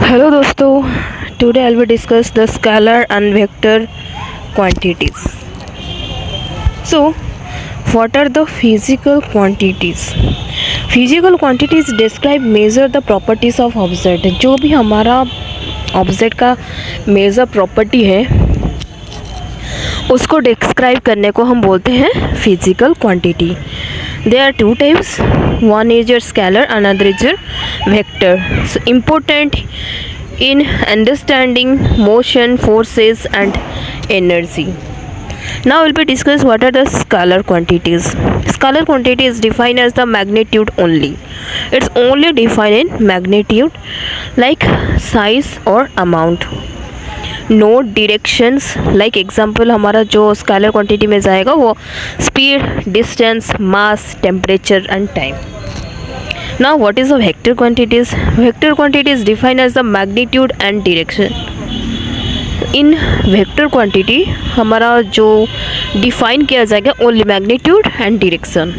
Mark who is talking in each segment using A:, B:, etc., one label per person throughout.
A: Hello दोस्तों, today I will discuss the scalar and vector quantities. So, what are the physical quantities? Physical quantities describe measure the properties of object. जो भी हमारा object का major property है उसको describe करने को हम बोलते हैं physical quantity. There are two types. One is your scalar, another is your vector. So important in understanding motion, forces and energy. Now we'll be discuss what are the scalar quantities. Scalar quantity is defined as the magnitude only. It's only defined in magnitude like size or amount. Note directions like example हमारा जो scalar quantity में जाएगा वो speed, distance, mass, temperature and time. Now what is the vector quantities? Vector quantity is defined as the magnitude and direction. In vector quantity हमारा जो define किया जाएगा only magnitude and direction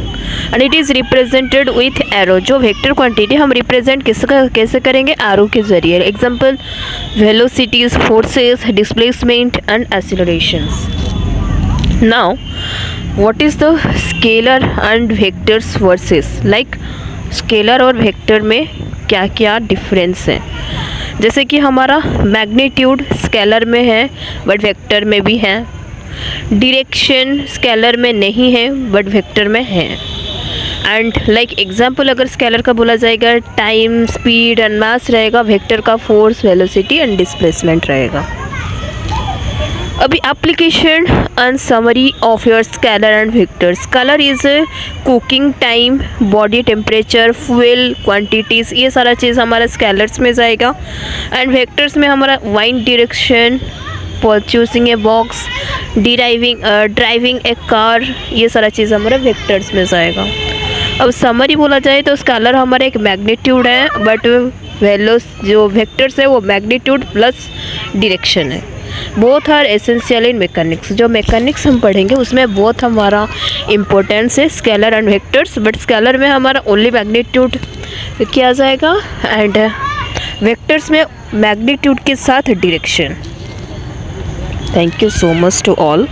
A: and it is represented with arrow. जो vector quantity हम represent कैसे करेंगे? Arrow के जरिए. Example velocities, forces, displacement and एक्सीलरेशंस. Now what is the scalar and vectors versus. Like scalar और वेक्टर में क्या क्या डिफरेंस है? जैसे कि हमारा मैग्नीट्यूड स्केलर में है बट वेक्टर में भी है. डिरेक्शन स्केलर में नहीं है बट वेक्टर में है. एंड लाइक एग्जाम्पल अगर स्केलर का बोला जाएगा टाइम, स्पीड एंड मास रहेगा. वेक्टर का फोर्स, वेलोसिटी एंड डिस्प्लेसमेंट रहेगा. अभी application and summary of your scalar and vector. Scalar is cooking time, body temperature, fuel quantities, ये सारा चीज़ हमारा स्केलर्स में जाएगा. एंड वेक्टर्स में हमारा wind direction, purchasing a box, driving a car, ये सारा चीज़ हमारा वेक्टर्स में जाएगा. अब समरी बोला जाए तो स्केलर हमारा एक मैग्नीट्यूड है बट वैल्यूज जो वेक्टर्स है वो मैग्नीट्यूड प्लस डायरेक्शन है. Both are essential in mechanics. जो मैकेनिक्स हम पढ़ेंगे उसमें बोथ हमारा इम्पोर्टेंस है scalar and vectors. But scalar में हमारा ओनली मैग्नीट्यूड किया जाएगा एंड वेक्टर्स में मैग्नीट्यूड के साथ direction. Thank you so much to all.